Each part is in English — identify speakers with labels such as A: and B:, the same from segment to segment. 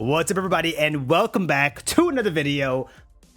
A: What's up, everybody, and welcome back to another video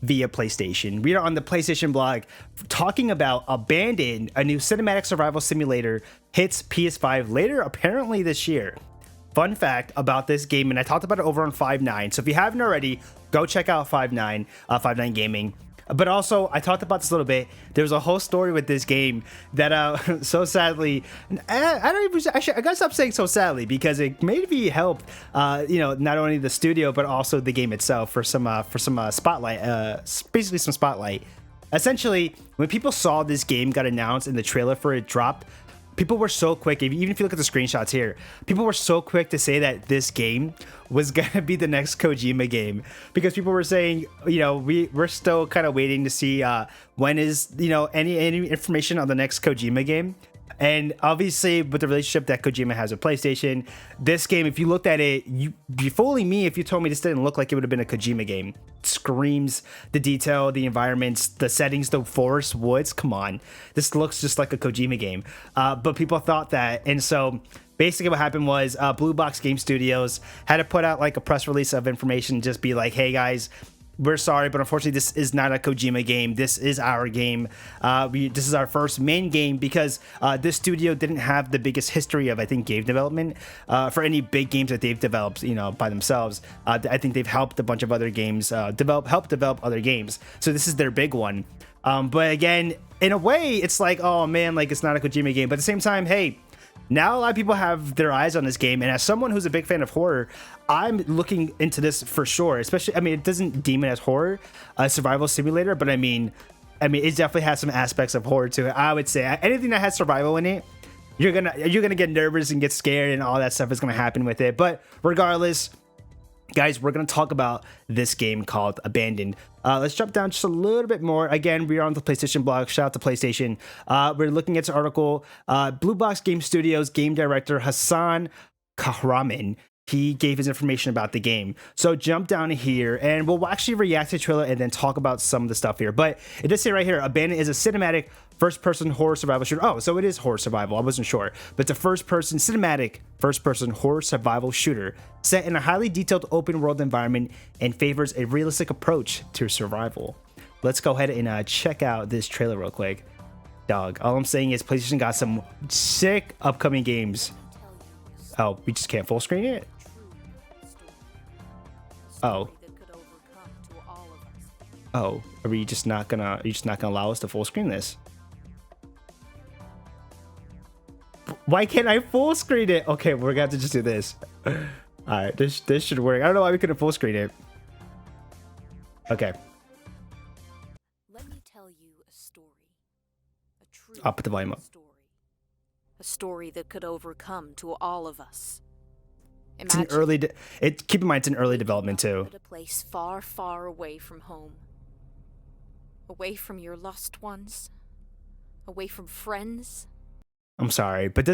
A: via PlayStation. We are on the PlayStation blog talking about Abandoned, a new cinematic survival simulator hits PS5 later, apparently this year. Fun fact about this game, and I talked about it over on 5.9, so if you haven't already, go check out 5.9 Gaming. But also, I talked about this a little bit. There's a whole story with this game that, so sadly, I gotta stop saying so sadly, because it maybe helped, not only the studio but also the game itself for some spotlight, basically some spotlight. Essentially, when people saw this game got announced and the trailer for it dropped, people were so quick, even if you look at the screenshots here, people were so quick to say that this game was gonna be the next Kojima game, because people were saying, we're still kind of waiting to see when is, any information on the next Kojima game. And obviously, with the relationship that Kojima has with PlayStation, this game, if you looked at it, you'd be fooling me if you told me this didn't look like it would have been a Kojima game. It screams the detail, the environments, the settings, the forest, woods. Come on, this looks just like a Kojima game. But people thought that, and so basically what happened was Blue Box Game Studios had to put out like a press release of information, just be like, hey guys, we're sorry, but unfortunately this is not a Kojima game. This is our game. This is our first main game, because this studio didn't have the biggest history of, I think, game development for any big games that they've developed, by themselves. I think they've helped a bunch of other games develop other games. So this is their big one. But again, in a way, it's like, oh man, like it's not a Kojima game. But at the same time, hey, now a lot of people have their eyes on this game, and as someone who's a big fan of horror, I'm looking into this for sure. Especially, it doesn't deem it as horror, a survival simulator, but I mean, it definitely has some aspects of horror to it. I would say anything that has survival in it, you're gonna get nervous and get scared, and all that stuff is gonna happen with it. But regardless, guys, we're going to talk about this game called Abandoned. Let's jump down just a little bit more. Again, we are on the PlayStation blog. Shout out to PlayStation. We're looking at this article. Blue Box Game Studios game director Hassan Kahraman, he gave his information about the game. So jump down here, and we'll actually react to the trailer and then talk about some of the stuff here. But it does say right here, Abandoned is a cinematic first-person horror survival shooter. Oh, so it is horror survival. I wasn't sure. But it's a first-person cinematic first-person horror survival shooter set in a highly detailed open-world environment and favors a realistic approach to survival. Let's go ahead and check out this trailer real quick. Dog, all I'm saying is PlayStation got some sick upcoming games. Oh, we just can't full screen it? Oh. Oh, are you just not gonna allow us to full screen this? Why can't I full screen it? Okay, we're gonna have to just do this. All right, this should work. I don't know why we couldn't full screen it. Okay.
B: Let me tell you a story. A true
A: I'll put the volume up.
B: story. A story that could overcome to all of us.
A: It's an early. Keep in mind, it's an early development too.
B: At a place far, far away from home. Away from your lost ones. Away from friends.
A: I'm sorry, but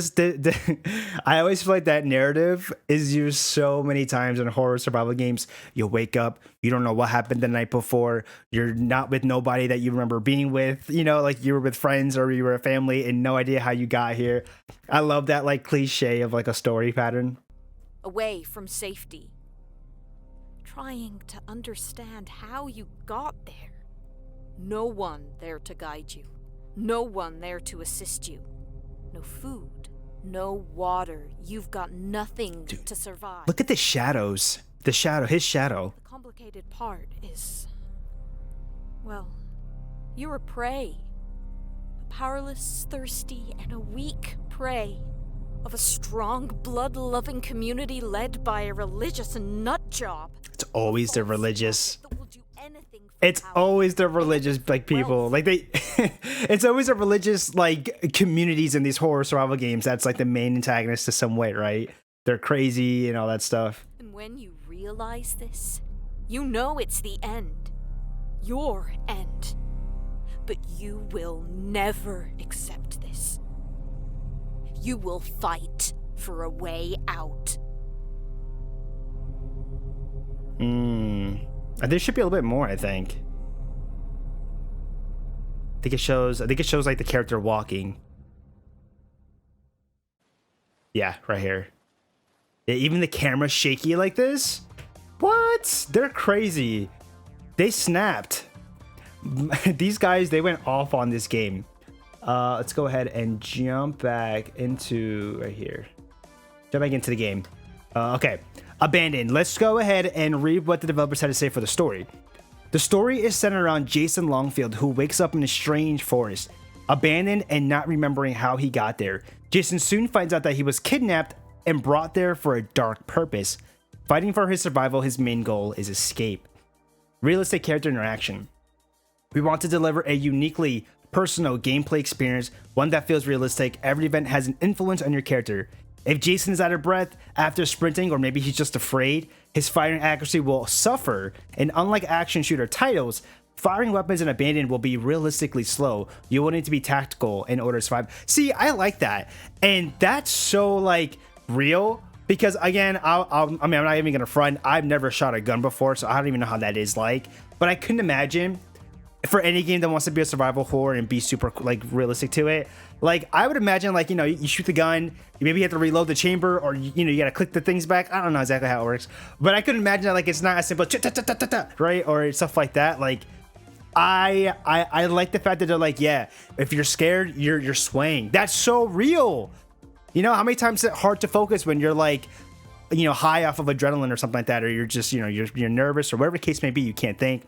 A: I always feel like that narrative is used so many times in horror survival games. You wake up, you don't know what happened the night before. You're not with nobody that you remember being with. Like you were with friends or you were a family, and no idea how you got here. I love that like cliche of like a story pattern.
B: Away from safety. Trying to understand how you got there. No one there to guide you. No one there to assist you. No food. No water. You've got nothing to survive.
A: Look at the shadows. His shadow.
B: The complicated part is... well, you're a prey. A powerless, thirsty, and a weak prey. Of a strong, blood-loving community led by a religious nutjob.
A: It's always the religious. It's always the religious like people. Like they it's always a religious like communities in these horror survival games that's like the main antagonist to some way, right? They're crazy and all that stuff.
B: And when you realize this, you know it's the end. Your end. But you will never accept this. You will fight for a way out.
A: There should be a little bit more, I think. I think it shows like the character walking. Yeah, right here. Yeah, even the camera's shaky like this. What? They're crazy. They snapped. These guys, they went off on this game. Let's go ahead and jump back into right here. Jump back into the game. Okay. Abandoned. Let's go ahead and read what the developers had to say for the story. The story is centered around Jason Longfield, who wakes up in a strange forest, abandoned and not remembering how he got there. Jason soon finds out that he was kidnapped and brought there for a dark purpose. Fighting for his survival, his main goal is escape. Realistic character interaction. We want to deliver a uniquely personal gameplay experience, one that feels realistic. Every event has an influence on your character. If Jason is out of breath after sprinting, or maybe he's just afraid, his firing accuracy will suffer. And unlike action shooter titles, firing weapons in Abandoned will be realistically slow. You will need to be tactical in order to survive. See, I like that. And that's so like real, because again, I mean, I'm not even gonna front. I've never shot a gun before, so I don't even know how that is like. But I couldn't imagine for any game that wants to be a survival horror and be super like realistic to it. Like I would imagine, like, you know, you shoot the gun, you maybe have to reload the chamber, or you know, you gotta click the things back. I don't know exactly how it works, but I could imagine that like it's not as simple, right, or stuff like that. Like I like the fact that they're like, yeah, if you're scared, you're swaying. That's so real. You know, how many times is it hard to focus when you're like, you know, high off of adrenaline or something like that, or you're just, you know, you're nervous or whatever the case may be, you can't think.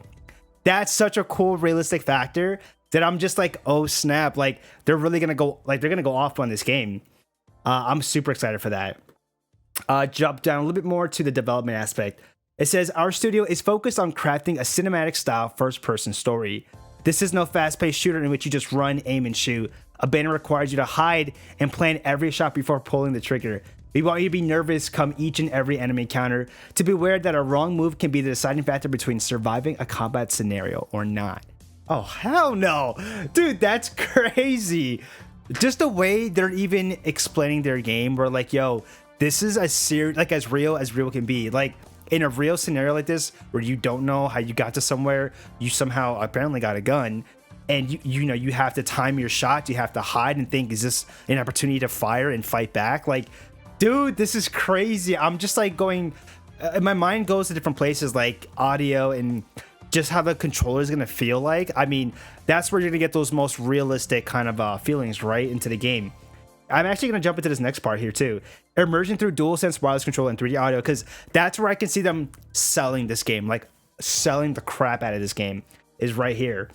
A: That's such a cool realistic factor that I'm just like, oh snap, like they're really gonna go, like they're gonna go off on this game. I'm super excited for that. Jump down a little bit more to the development aspect. It says our studio is focused on crafting a cinematic style first-person story. This is no fast-paced shooter in which you just run, aim, and shoot. Abandon requires you to hide and plan every shot before pulling the trigger. We want you to be nervous come each and every enemy encounter, to be aware that a wrong move can be the deciding factor between surviving a combat scenario or not. Oh, hell no. Dude, that's crazy. Just the way they're even explaining their game, where like, yo, this is a serious, like as real can be. Like in a real scenario like this, where you don't know how you got to somewhere, you somehow apparently got a gun, and you know, you have to time your shot, you have to hide and think, is this an opportunity to fire and fight back? Like, dude, this is crazy. I'm just like going, my mind goes to different places, like audio and just how the controller is gonna feel like. I mean, that's where you're gonna get those most realistic kind of feelings right into the game. I'm actually gonna jump into this next part here too. Immersion through DualSense wireless control and 3D audio, because that's where I can see them selling this game, like selling the crap out of this game, is right here.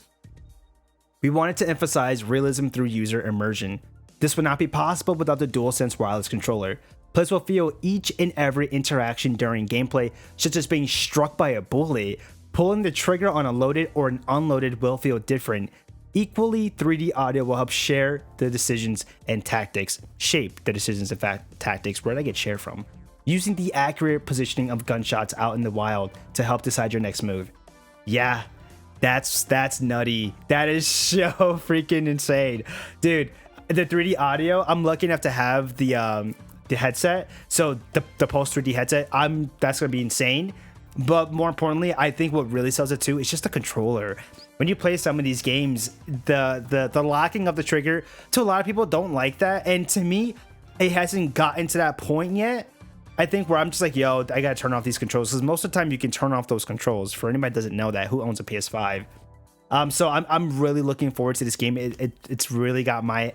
A: We wanted to emphasize realism through user immersion. This would not be possible without the DualSense wireless controller. Players will feel each and every interaction during gameplay, such as being struck by a bullet. Pulling the trigger on a loaded or an unloaded will feel different. Equally, 3D audio will help share the decisions and tactics, shape the decisions and tactics. Where did I get share from? Using the accurate positioning of gunshots out in the wild to help decide your next move. Yeah, that's nutty. That is so freaking insane, dude. The 3D audio, I'm lucky enough to have the headset, so the Pulse 3D headset, that's gonna be insane. But more importantly, I think what really sells it too is just the controller. When you play some of these games, the locking of the trigger, to a lot of people, don't like that, and to me, it hasn't gotten to that point yet. I think where I'm just like, yo, I gotta turn off these controls, because most of the time you can turn off those controls. For anybody that doesn't know that, who owns a PS5. So I'm really looking forward to this game. It's really got my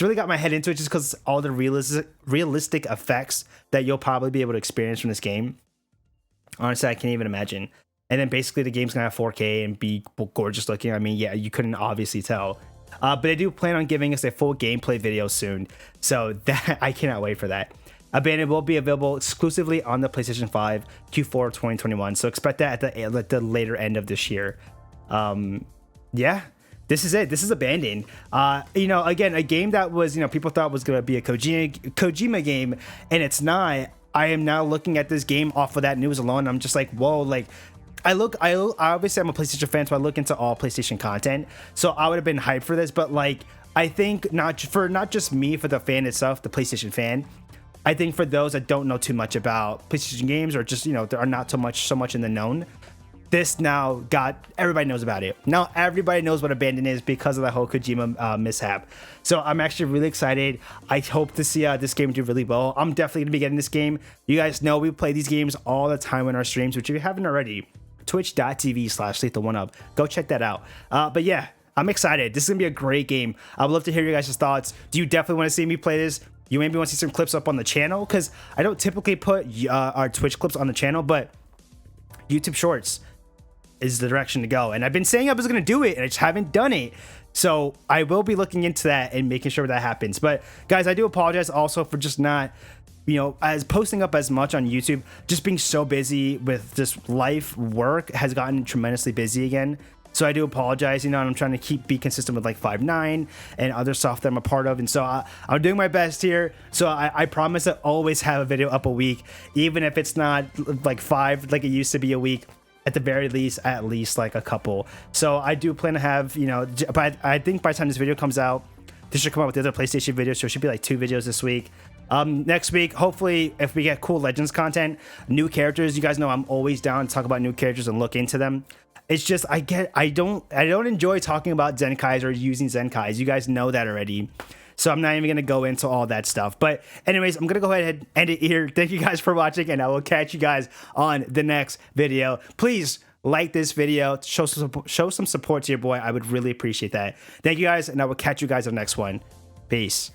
A: really got my head into it, just because all the realistic effects that you'll probably be able to experience from this game. Honestly, I can't even imagine. And then basically the game's gonna have 4K and be gorgeous looking. I mean, yeah, you couldn't obviously tell. But I do plan on giving us a full gameplay video soon, so that I cannot wait for that. Abandoned will be available exclusively on the PlayStation 5 Q4 2021, so expect that at the later end of this year. Yeah, this is it. This is Abandoned. You know, again, a game that was, you know, people thought was gonna be a Kojima game, and it's not. I am now looking at this game off of that news alone. I'm just like, whoa, like I obviously I'm a PlayStation fan, so I look into all PlayStation content. So I would have been hyped for this, but like, I think not just me, for the fan itself, the PlayStation fan, I think for those that don't know too much about PlayStation games, or just, you know, there are not so much in the known, this now got everybody knows about it. Now everybody knows what Abandon is because of the whole Kojima mishap. So I'm actually really excited. I hope to see this game do really well. I'm definitely gonna be getting this game. You guys know we play these games all the time in our streams, which if you haven't already, twitch.tv/LethalOneUp. Go check that out. But yeah, I'm excited. This is gonna be a great game. I would love to hear your guys' thoughts. Do you definitely want to see me play this? You maybe want to see some clips up on the channel, because I don't typically put our Twitch clips on the channel, but YouTube Shorts is the direction to go. And I've been saying I was going to do it, and I just haven't done it. So I will be looking into that and making sure that happens. But guys, I do apologize also for just not, as posting up as much on YouTube. Just being so busy with just life, work has gotten tremendously busy again. So I do apologize, and I'm trying to be consistent with like 5.9 and other stuff that I'm a part of. And so I'm doing my best here. So I promise to always have a video up a week, even if it's not like 5 like it used to be a week. At the very least, at least like a couple. So I do plan to have, but I think by the time this video comes out, this should come out with the other PlayStation videos. So it should be like 2 videos this week. Next week, hopefully, if we get cool Legends content, new characters, you guys know I'm always down to talk about new characters and look into them. It's just I don't enjoy talking about Zenkais or using Zenkais. You guys know that already. So I'm not even going to go into all that stuff. But anyways, I'm going to go ahead and end it here. Thank you guys for watching, and I will catch you guys on the next video. Please like this video. Show some support to your boy. I would really appreciate that. Thank you guys, and I will catch you guys on the next one. Peace.